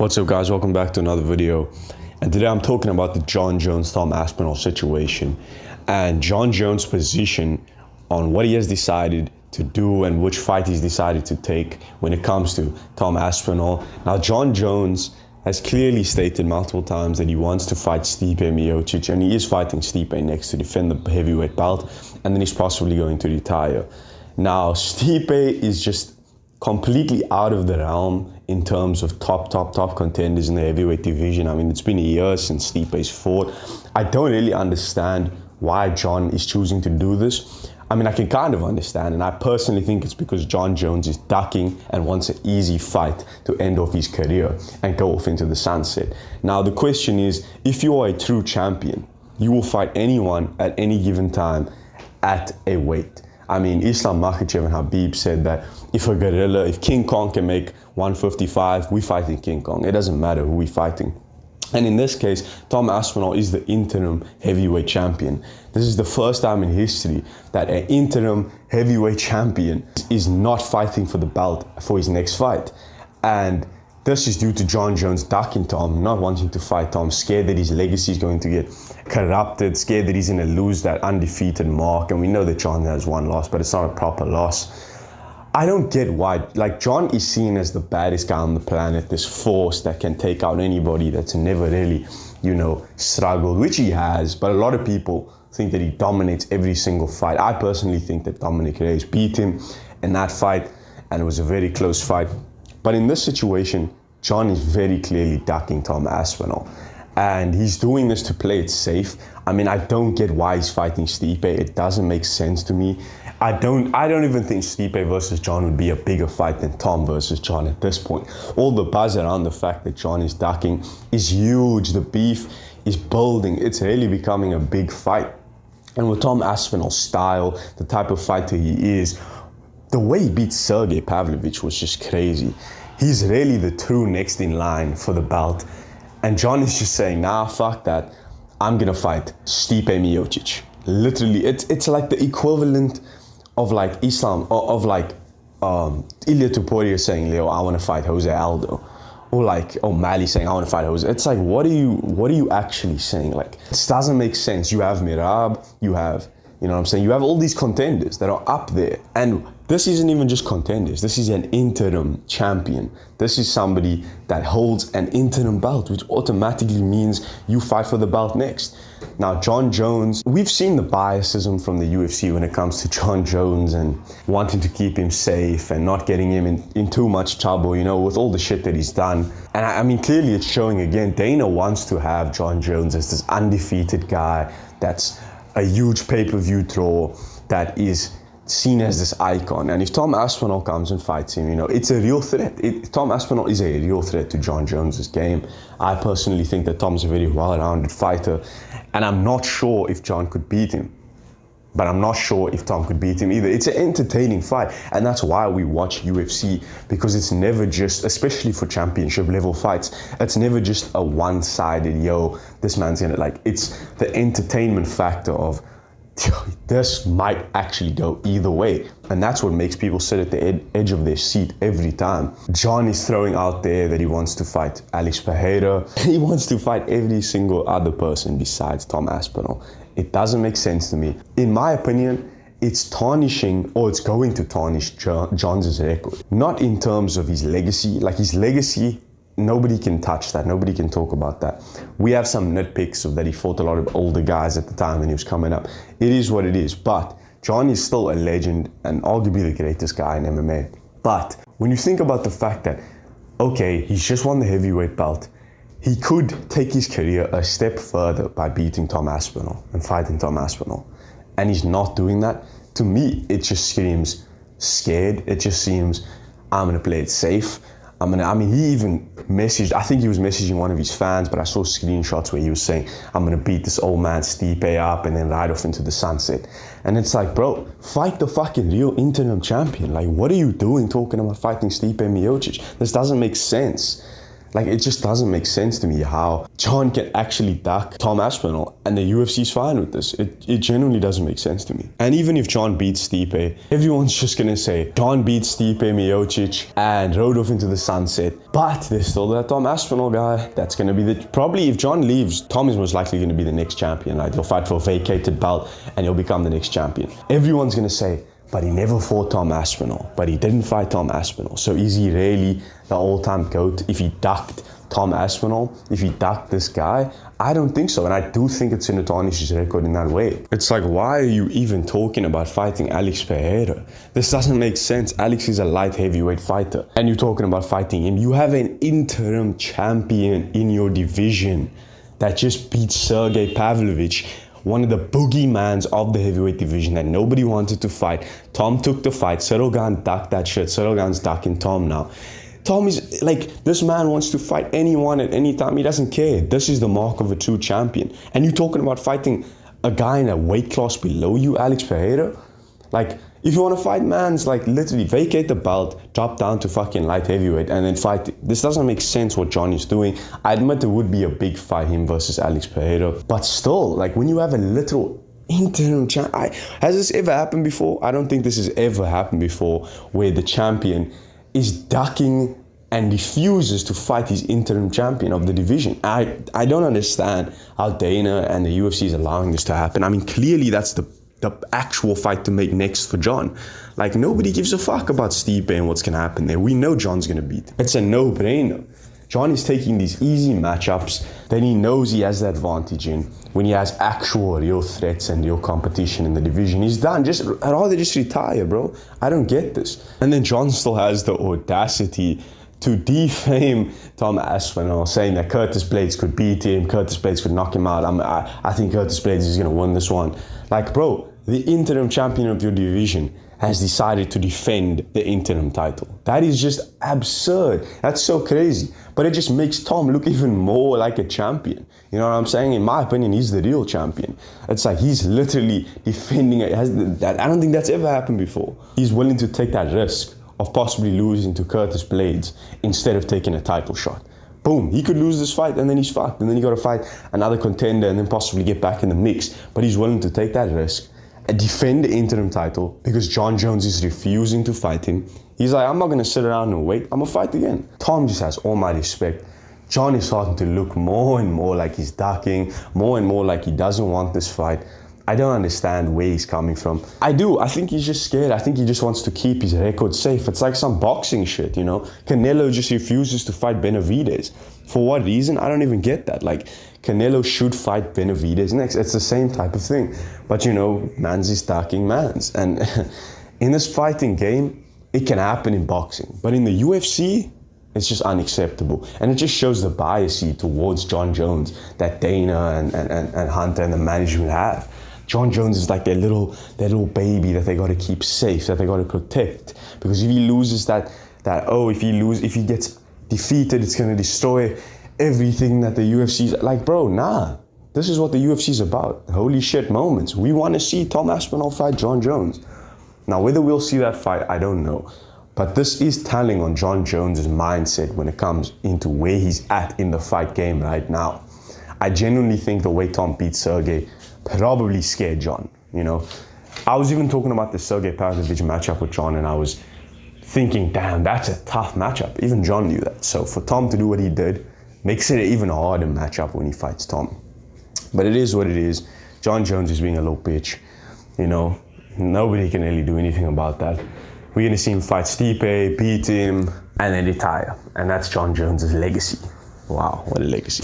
What's up, guys? Welcome back to another video. And today I'm talking about the Jon Jones, Tom Aspinall situation and Jon Jones' position on what he has decided to do and which fight he's decided to take when it comes to Tom Aspinall. Now, Jon Jones has clearly stated multiple times that he wants to fight Stipe Miocic, and he is fighting Stipe next to defend the heavyweight belt, and then he's possibly going to retire. Now, Stipe is just completely out of the realm in terms of top contenders in the heavyweight division. I mean, it's been a year since Stipe's fought. I don't really understand why Jon is choosing to do this. I mean, I can kind of understand, and I personally think it's because Jon Jones is ducking and wants an easy fight to end off his career and go off into the sunset. Now, the question is, if you are a true champion, you will fight anyone at any given time at a weight. I mean, Islam Makhachev and Khabib said that if King Kong can make 155, we fighting King Kong. It doesn't matter who we're fighting. And in this case, Tom Aspinall is the interim heavyweight champion. This is the first time in history that an interim heavyweight champion is not fighting for the belt for his next fight. And this is due to Jon Jones ducking Tom, not wanting to fight Tom, scared that his legacy is going to get corrupted, scared that he's going to lose that undefeated mark. And we know that Jon has one loss, but it's not a proper loss. I don't get why. Like, Jon is seen as the baddest guy on the planet, this force that can take out anybody that's never really, struggled, which he has. But a lot of people think that he dominates every single fight. I personally think that Dominic Reyes beat him in that fight, and it was a very close fight. But in this situation, Jon is very clearly ducking Tom Aspinall. And he's doing this to play it safe. I mean, I don't get why he's fighting Stipe. It doesn't make sense to me. I don't even think Stipe versus Jon would be a bigger fight than Tom versus Jon at this point. All the buzz around the fact that Jon is ducking is huge. The beef is building. It's really becoming a big fight. And with Tom Aspinall's style, the type of fighter he is, the way he beat Sergey Pavlovich was just crazy. He's really the true next in line for the belt. And Jon is just saying, nah, fuck that. I'm gonna fight Stipe Miocic. Literally, it's like the equivalent of like Islam, or of like Ilia Topuria saying, Leo, I want to fight Jose Aldo. Or like O'Malley saying, I want to fight Jose. It's like, what are you actually saying? Like, this doesn't make sense. You have Mirab, you have, you have all these contenders that are up there. And this isn't even just contenders. This is an interim champion. This is somebody that holds an interim belt, which automatically means you fight for the belt next. Now, Jon Jones, we've seen the biasism from the UFC when it comes to Jon Jones and wanting to keep him safe and not getting him in too much trouble, with all the shit that he's done. And I mean, clearly it's showing again. Dana wants to have Jon Jones as this undefeated guy that's a huge pay-per-view draw, that is seen as this icon. And if Tom Aspinall comes and fights him, it's a real threat. Tom Aspinall is a real threat to Jon Jones's game. I personally think that Tom's a very well-rounded fighter, and I'm not sure if Jon could beat him. But I'm not sure if Tom could beat him either. It's an entertaining fight, and that's why we watch UFC, because it's never just, especially for championship level fights, it's never just a one-sided, this man's gonna, it's the entertainment factor of, this might actually go either way. And that's what makes people sit at the edge of their seat every time. Jon is throwing out there that he wants to fight Alex Pereira. He wants to fight every single other person besides Tom Aspinall. It doesn't make sense to me. In my opinion, it's tarnishing, or it's going to tarnish Jon's record. Not in terms of his legacy. Like, his legacy, nobody can touch that. Nobody can talk about that. We have some nitpicks of that he fought a lot of older guys at the time when he was coming up. It is what it is. But Jon is still a legend and arguably the greatest guy in MMA. But when you think about the fact that, okay, he's just won the heavyweight belt, he could take his career a step further by beating Tom Aspinall and fighting Tom Aspinall. And he's not doing that. To me, it just screams scared. It just seems, I'm going to play it safe. He even messaged, I think he was messaging one of his fans, but I saw screenshots where he was saying, I'm going to beat this old man Stipe up and then ride off into the sunset. And it's like, bro, fight the fucking real interim champion. Like, what are you doing talking about fighting Stipe Miocic? This doesn't make sense. Like, it just doesn't make sense to me how Jon can actually duck Tom Aspinall and the UFC's fine with this. It genuinely doesn't make sense to me. And even if Jon beats Stipe, everyone's just gonna say Jon beats Stipe Miocic and rode off into the sunset. But there's still that Tom Aspinall guy. That's gonna be probably if Jon leaves, Tom is most likely gonna be the next champion, right? He'll fight for a vacated belt and he'll become the next champion. Everyone's gonna say, but he never fought Tom Aspinall. But he didn't fight Tom Aspinall. So is he really the all-time GOAT if he ducked Tom Aspinall? If he ducked this guy? I don't think so. And I do think it's going to tarnish his record in that way. It's like, why are you even talking about fighting Alex Pereira? This doesn't make sense. Alex is a light heavyweight fighter. And you're talking about fighting him. You have an interim champion in your division that just beat Sergey Pavlovich, one of the boogeymans of the heavyweight division that nobody wanted to fight. Tom took the fight. Cyril Gane ducked that shit. Cyril Gane's ducking Tom now. Tom is like, this man wants to fight anyone at any time. He doesn't care. This is the mark of a true champion. And you're talking about fighting a guy in a weight class below you, Alex Pereira? Like, if you want to fight mans, like, literally vacate the belt, drop down to fucking light heavyweight and then fight. This doesn't make sense what Jon is doing. I admit it would be a big fight, him versus Alex Pereira. But still, like, when you have a literal interim champ, has this ever happened before? I don't think this has ever happened before, where the champion is ducking and refuses to fight his interim champion of the division. I don't understand how Dana and the UFC is allowing this to happen. I mean, clearly that's the actual fight to make next for Jon. Like, nobody gives a fuck about Stipe and what's gonna happen there. We know Jon's gonna beat. It's a no-brainer. Jon is taking these easy matchups that he knows he has the advantage in. When he has actual real threats and real competition in the division, he's done. I'd rather just retire, bro. I don't get this. And then Jon still has the audacity to defame Tom Aspinall, saying that Curtis Blades could beat him, Curtis Blades could knock him out. I think Curtis Blades is gonna win this one. Like, bro, the interim champion of your division has decided to defend the interim title. That is just absurd. That's so crazy. But it just makes Tom look even more like a champion. You know what I'm saying? In my opinion, he's the real champion. It's like he's literally defending it. I don't think that's ever happened before. He's willing to take that risk of possibly losing to Curtis Blades instead of taking a title shot. Boom, he could lose this fight and then he's fucked. And then you got to fight another contender and then possibly get back in the mix. But he's willing to take that risk and defend the interim title because Jon Jones is refusing to fight him. He's like, I'm not going to sit around and wait. I'm going to fight again. Tom just has all my respect. Jon is starting to look more and more like he's ducking, more and more like he doesn't want this fight. I don't understand where he's coming from. I do. I think he's just scared. I think he just wants to keep his record safe. It's like some boxing shit, you know? Canelo just refuses to fight Benavidez. For what reason? I don't even get that. Like, Canelo should fight Benavidez next. It's the same type of thing. But, you know, mans is ducking mans. And in this fighting game, it can happen in boxing. But in the UFC, it's just unacceptable. And it just shows the bias towards Jon Jones that Dana and Hunter and the management have. Jon Jones is like their little baby that they got to keep safe, that they got to protect. Because if he loses if he gets defeated, it's going to destroy everything that the UFC's like, bro, nah. This is what the UFC's about. Holy shit moments. We want to see Tom Aspinall fight Jon Jones. Now, whether we'll see that fight, I don't know. But this is telling on Jon Jones' mindset when it comes into where he's at in the fight game right now. I genuinely think the way Tom beat Sergey probably scared Jon, you know. I was even talking about the Sergey Pavlovich matchup with Jon, and I was thinking, damn, that's a tough matchup. Even Jon knew that. So for Tom to do what he did makes it an even harder matchup when he fights Tom. But it is what it is. Jon Jones is being a little bitch, you know. Nobody can really do anything about that. We're going to see him fight Stipe, beat him, and then retire. And that's Jon Jones' legacy. Wow, what a legacy.